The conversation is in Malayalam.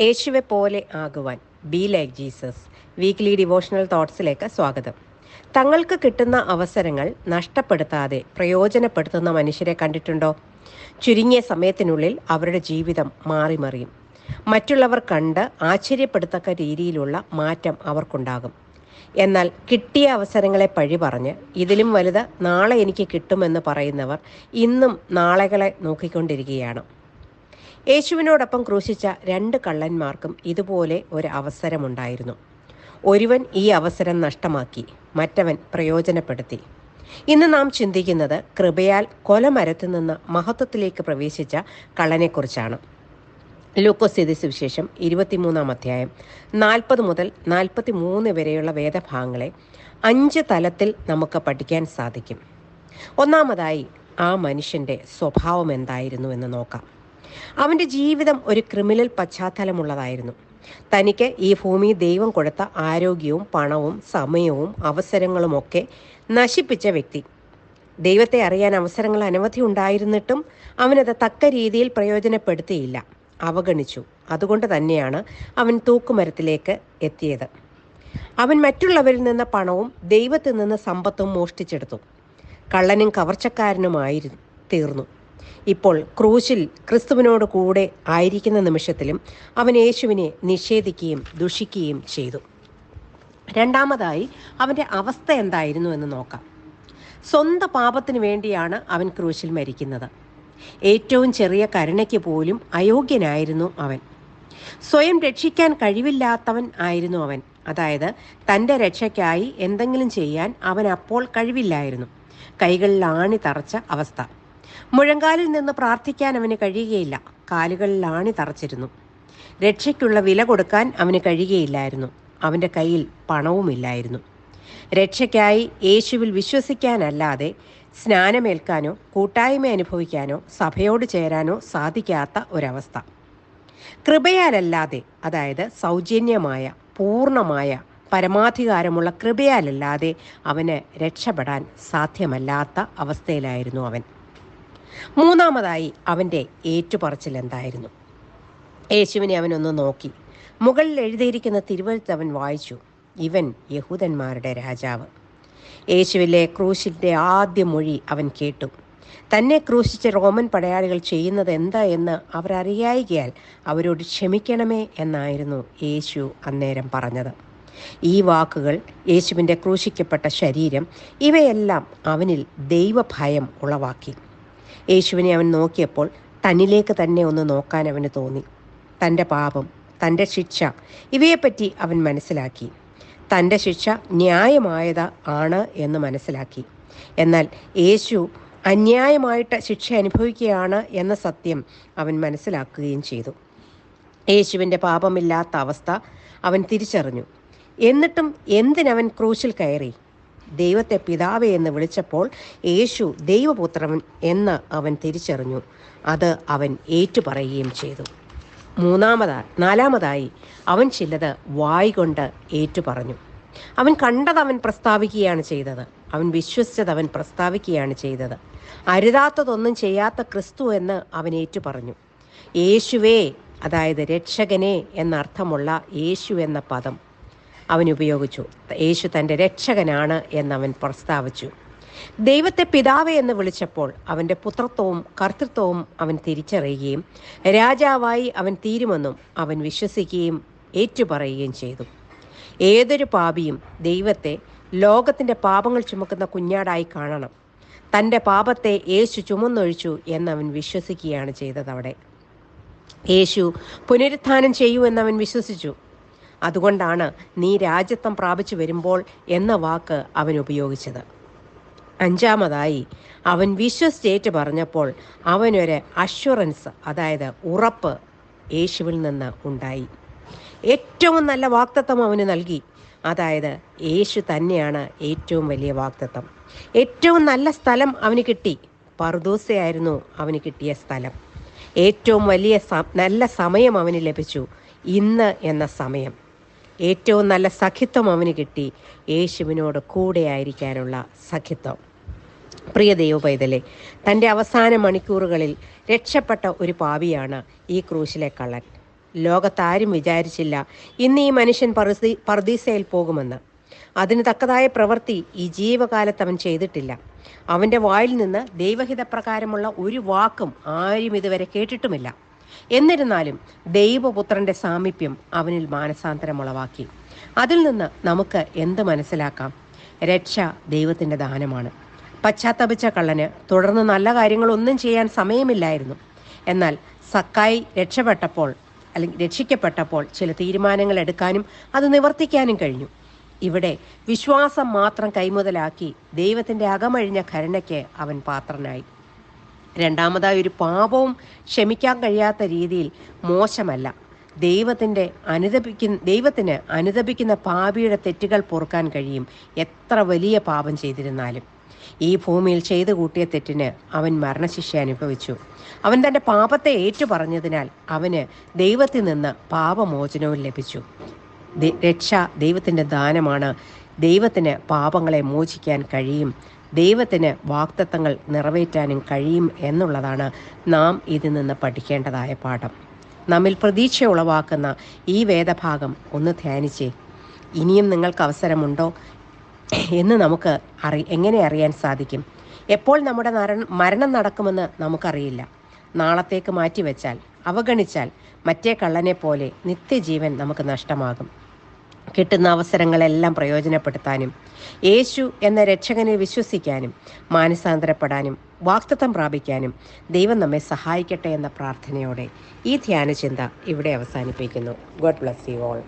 യേശുവെ പോലെ ആകുവാൻ be like Jesus weekly devotional തോട്ട്സിലേക്ക് സ്വാഗതം. തങ്ങൾക്ക് കിട്ടുന്ന അവസരങ്ങൾ നഷ്ടപ്പെടുത്താതെ പ്രയോജനപ്പെടുത്തുന്ന മനുഷ്യരെ കണ്ടിട്ടുണ്ടോ? ചുരുങ്ങിയ സമയത്തിനുള്ളിൽ അവരുടെ ജീവിതം മാറിമറിയും. മറ്റുള്ളവർ കണ്ട് ആശ്ചര്യപ്പെടുത്തക്ക രീതിയിലുള്ള മാറ്റം അവർക്കുണ്ടാകും. എന്നാൽ കിട്ടിയ അവസരങ്ങളെ പഴി പറഞ്ഞ് ഇതിലും വലുത് നാളെ എനിക്ക് കിട്ടുമെന്ന് പറയുന്നവർ ഇന്നും നാളെകളെ നോക്കിക്കൊണ്ടിരിക്കുകയാണ്. യേശുവിനോടൊപ്പം ക്രൂശിച്ച 2 കള്ളന്മാർക്കും ഇതുപോലെ ഒരു അവസരമുണ്ടായിരുന്നു. ഒരുവൻ ഈ അവസരം നഷ്ടമാക്കി, മറ്റവൻ പ്രയോജനപ്പെടുത്തി. ഇന്ന് നാം ചിന്തിക്കുന്നത് കൃപയാൽ കൊലമരത്തു നിന്ന് മഹത്വത്തിലേക്ക് പ്രവേശിച്ച കള്ളനെക്കുറിച്ചാണ്. ലൂക്കോസ് സുവിശേഷം 23 അധ്യായം 40 മുതൽ 43 വരെയുള്ള വേദഭാഗങ്ങളെ 5 തലത്തിൽ നമുക്ക് പഠിക്കാൻ സാധിക്കും. ഒന്നാമതായി, ആ മനുഷ്യൻ്റെ സ്വഭാവം എന്തായിരുന്നു എന്ന് നോക്കാം. അവൻ്റെ ജീവിതം ഒരു ക്രിമിനൽ പശ്ചാത്തലമുള്ളതായിരുന്നു. തനിക്ക് ഈ ഭൂമി ദൈവം കൊടുത്ത ആരോഗ്യവും പണവും സമയവും അവസരങ്ങളുമൊക്കെ നശിപ്പിച്ച വ്യക്തി. ദൈവത്തെ അറിയാൻ അവസരങ്ങൾ അനവധി ഉണ്ടായിരുന്നിട്ടും അവനത് തക്ക രീതിയിൽ പ്രയോജനപ്പെടുത്തിയില്ല, അവഗണിച്ചു. അതുകൊണ്ട് തന്നെയാണ് അവൻ തൂക്കുമരത്തിലേക്ക് എത്തിയത്. അവൻ മറ്റുള്ളവരിൽ നിന്ന് പണവും ദൈവത്തിൽ നിന്ന് സമ്പത്തും മോഷ്ടിച്ചെടുത്തു. കള്ളനും കവർച്ചക്കാരനുമായി തീർന്നു. ഇപ്പോൾ ക്രൂശിൽ ക്രിസ്തുവിനോട് കൂടെ ആയിരിക്കുന്ന നിമിഷത്തിലും അവൻ യേശുവിനെ നിഷേധിക്കുകയും ദുഷിക്കുകയും ചെയ്തു. രണ്ടാമതായി, അവൻ്റെ അവസ്ഥ എന്തായിരുന്നു എന്ന് നോക്കാം. സ്വന്തം പാപത്തിന് വേണ്ടിയാണ് അവൻ ക്രൂശിൽ മരിക്കുന്നത്. ഏറ്റവും ചെറിയ കരുണയ്ക്ക് പോലും അയോഗ്യനായിരുന്നു അവൻ. സ്വയം രക്ഷിക്കാൻ കഴിവില്ലാത്തവൻ ആയിരുന്നു അവൻ. അതായത് തൻ്റെ രക്ഷയ്ക്കായി എന്തെങ്കിലും ചെയ്യാൻ അവൻ അപ്പോൾ കഴിവില്ലായിരുന്നു. കൈകളിൽ ആണി തറച്ച അവസ്ഥ. മുഴങ്കാലിൽ നിന്ന് പ്രാർത്ഥിക്കാൻ അവന് കഴിയുകയില്ല, കാലുകളിൽ ആണി തറച്ചിരുന്നു. രക്ഷയ്ക്കുള്ള വില കൊടുക്കാൻ അവന് കഴിയുകയില്ലായിരുന്നു. അവൻ്റെ കയ്യിൽ പണവുമില്ലായിരുന്നു. രക്ഷയ്ക്കായി യേശുവിൽ വിശ്വസിക്കാനല്ലാതെ സ്നാനമേൽക്കാനോ കൂട്ടായ്മ അനുഭവിക്കാനോ സഭയോട് ചേരാനോ സാധിക്കാത്ത ഒരവസ്ഥ. കൃപയാലല്ലാതെ, അതായത് സൗജന്യമായ പൂർണ്ണമായ പരമാധികാരമുള്ള കൃപയാലല്ലാതെ അവന് രക്ഷപ്പെടാൻ സാധ്യമല്ലാത്ത അവസ്ഥയിലായിരുന്നു അവൻ. മൂന്നാമതായി, അവൻ്റെ ഏറ്റുപറച്ചിൽ എന്തായിരുന്നു? യേശുവിനെ അവനൊന്ന് നോക്കി. മുകളിൽ എഴുതിയിരിക്കുന്ന തിരുവെഴുത്ത് അവൻ വായിച്ചു. ഇവൻ യഹൂദന്മാരുടെ രാജാവ്. യേശുവിലെ ക്രൂശിൻ്റെ ആദ്യ മൊഴി അവൻ കേട്ടു. തന്നെ ക്രൂശിച്ച റോമൻ പടയാളികൾ ചെയ്യുന്നത് എന്താ എന്ന് അവരറിയായികയാൽ അവരോട് ക്ഷമിക്കണമേ എന്നായിരുന്നു യേശു അന്നേരം പറഞ്ഞത്. ഈ വാക്കുകൾ, യേശുവിൻ്റെ ക്രൂശിക്കപ്പെട്ട ശരീരം, ഇവയെല്ലാം അവനിൽ ദൈവഭയം ഉളവാക്കി. യേശുവിനെ അവൻ നോക്കിയപ്പോൾ തന്നിലേക്ക് തന്നെ ഒന്ന് നോക്കാൻ അവന് തോന്നി. തൻ്റെ പാപം, തൻ്റെ ശിക്ഷ, ഇവയെപ്പറ്റി അവൻ മനസ്സിലാക്കി. തൻ്റെ ശിക്ഷ ന്യായമായത് ആണ് എന്ന് മനസ്സിലാക്കി. എന്നാൽ യേശു അന്യായമായിട്ട് ശിക്ഷ അനുഭവിക്കുകയാണ് എന്ന സത്യം അവൻ മനസ്സിലാക്കുകയും ചെയ്തു. യേശുവിൻ്റെ പാപമില്ലാത്ത അവസ്ഥ അവൻ തിരിച്ചറിഞ്ഞു. എന്നിട്ടും എന്തിനവൻ ക്രൂശിൽ കയറി? ദൈവത്തെ പിതാവേ എന്ന് വിളിച്ചപ്പോൾ യേശു ദൈവപുത്രൻ എന്ന് അവൻ തിരിച്ചറിഞ്ഞു. അത് അവൻ ഏറ്റുപറയുകയും ചെയ്തു. നാലാമതായി, അവൻ ചിലത് വായ്കൊണ്ട് ഏറ്റുപറഞ്ഞു. അവൻ കണ്ടത് അവൻ പ്രസ്താവിക്കുകയാണ് ചെയ്തത്. അവൻ വിശ്വസിച്ചത് അവൻ പ്രസ്താവിക്കുകയാണ് ചെയ്തത്. അരുതാത്തതൊന്നും ചെയ്യാത്ത ക്രിസ്തു എന്ന് അവൻ ഏറ്റുപറഞ്ഞു. യേശുവേ, അതായത് രക്ഷകനെ എന്നർത്ഥമുള്ള യേശു എന്ന പദം അവൻ ഉപയോഗിച്ചു. യേശു തൻ്റെ രക്ഷകനാണ് എന്നവൻ പ്രസ്താവിച്ചു. ദൈവത്തെ പിതാവേ എന്ന് വിളിച്ചപ്പോൾ അവൻ്റെ പുത്രത്വവും കർത്തൃത്വവും അവൻ തിരിച്ചറിയുകയും രാജാവായി അവൻ തീരുമെന്നും അവൻ വിശ്വസിക്കുകയും ഏറ്റുപറയുകയും ചെയ്തു. ഏതൊരു പാപിയും ദൈവത്തെ ലോകത്തിൻ്റെ പാപങ്ങൾ ചുമക്കുന്ന കുഞ്ഞാടായി കാണണം. തൻ്റെ പാപത്തെ യേശു ചുമന്നൊഴിച്ചു എന്നവൻ വിശ്വസിക്കുകയാണ് ചെയ്തത്. അവിടെ യേശു പുനരുത്ഥാനം ചെയ്യൂ എന്നവൻ വിശ്വസിച്ചു. അതുകൊണ്ടാണ് നീ രാജ്യത്വം പ്രാപിച്ചു വരുമ്പോൾ എന്ന വാക്ക് അവൻ ഉപയോഗിച്ചത്. അഞ്ചാമതായി, അവൻ വിശ്വസിച്ചേറ്റ് പറഞ്ഞപ്പോൾ അവനൊരു അഷ്വറൻസ്, അതായത് ഉറപ്പ് യേശുവിൽ നിന്ന് ഉണ്ടായി. ഏറ്റവും നല്ല വാഗ്ദത്തം അവന് നൽകി. അതായത് യേശു തന്നെയാണ് ഏറ്റവും വലിയ വാഗ്ദത്തം. ഏറ്റവും നല്ല സ്ഥലം അവന് കിട്ടി. പറുദൂസയായിരുന്നു അവന് കിട്ടിയ സ്ഥലം. ഏറ്റവും വലിയ നല്ല സമയം അവന് ലഭിച്ചു, ഇന്ന് എന്ന സമയം. ഏറ്റവും നല്ല സഖിത്വം അവന് കിട്ടി, യേശുവിനോട് കൂടെ ആയിരിക്കാനുള്ള സഖിത്വം. പ്രിയ ദൈവപൈതലേ, തൻ്റെ അവസാന മണിക്കൂറുകളിൽ രക്ഷപ്പെട്ട ഒരു പാപിയാണ് ഈ ക്രൂശിലെ കള്ളൻ. ലോകത്താരും വിചാരിച്ചില്ല ഇന്ന് ഈ മനുഷ്യൻ പർദീസയിൽ പോകുമെന്ന്. അതിന് തക്കതായ പ്രവൃത്തി ഈ ജീവകാലത്ത് അവൻ ചെയ്തിട്ടില്ല. അവൻ്റെ വായിൽ നിന്ന് ദൈവഹിതപ്രകാരമുള്ള ഒരു വാക്കും ആരും ഇതുവരെ കേട്ടിട്ടുമില്ല. എന്നിരുന്നാലും ദൈവപുത്രന്റെ സാമീപ്യം അവനിൽ മാനസാന്തരമുളവാക്കി. അതിൽ നിന്ന് നമുക്ക് എന്ത് മനസ്സിലാക്കാം? രക്ഷ ദൈവത്തിൻ്റെ ദാനമാണ്. പശ്ചാത്തപിച്ച കള്ളന് തുടർന്ന് നല്ല കാര്യങ്ങളൊന്നും ചെയ്യാൻ സമയമില്ലായിരുന്നു. എന്നാൽ സക്കായി രക്ഷിക്കപ്പെട്ടപ്പോൾ ചില തീരുമാനങ്ങൾ എടുക്കാനും അത് നിവർത്തിക്കാനും കഴിഞ്ഞു. ഇവിടെ വിശ്വാസം മാത്രം കൈമുതലാക്കി ദൈവത്തിൻ്റെ അകമഴിഞ്ഞ കരുണയ്ക്ക് അവൻ പാത്രനായി. രണ്ടാമതായി, ഒരു പാപവും ക്ഷമിക്കാൻ കഴിയാത്ത രീതിയിൽ മോശമല്ല. ദൈവത്തിന് അനുതപിക്കുന്ന പാപിയുടെ തെറ്റുകൾ പൊറുക്കാൻ കഴിയും, എത്ര വലിയ പാപം ചെയ്തിരുന്നാലും. ഈ ഭൂമിയിൽ ചെയ്തു കൂട്ടിയ തെറ്റിന് അവൻ മരണശിക്ഷ അനുഭവിച്ചു. അവൻ തൻ്റെ പാപത്തെ ഏറ്റുപറഞ്ഞതിനാൽ അവന് ദൈവത്തിൽ നിന്ന് പാപമോചനവും ലഭിച്ചു. രക്ഷ ദൈവത്തിൻ്റെ ദാനമാണ്. ദൈവത്തിന് പാപങ്ങളെ മോചിക്കാൻ കഴിയും. ദൈവത്തിന് വാഗ്ദത്തങ്ങൾ നിറവേറ്റാനും കഴിയും എന്നുള്ളതാണ് നാം ഇതിൽ നിന്ന് പഠിക്കേണ്ടതായ പാഠം. നമ്മിൽ പ്രതീക്ഷ ഉളവാക്കുന്ന ഈ വേദഭാഗം ഒന്ന് ധ്യാനിച്ചേ. ഇനിയും നിങ്ങൾക്ക് അവസരമുണ്ടോ എന്ന് നമുക്ക് എങ്ങനെ അറിയാൻ സാധിക്കും? എപ്പോൾ നമ്മുടെ മരണം നടക്കുമെന്ന് നമുക്കറിയില്ല. നാളത്തേക്ക് മാറ്റിവെച്ചാൽ, അവഗണിച്ചാൽ മറ്റേ കള്ളനെ പോലെ നിത്യജീവൻ നമുക്ക് നഷ്ടമാകും. കിട്ടുന്ന അവസരങ്ങളെല്ലാം പ്രയോജനപ്പെടുത്താനും യേശു എന്ന രക്ഷകനെ വിശ്വസിക്കാനും മാനസാന്തരപ്പെടാനും വാഗ്ദത്തം പ്രാപിക്കാനും ദൈവം നമ്മെ സഹായിക്കട്ടെ എന്ന പ്രാർത്ഥനയോടെ ഈ ധ്യാനചിന്ത ഇവിടെ അവസാനിപ്പിക്കുന്നു. God bless you all.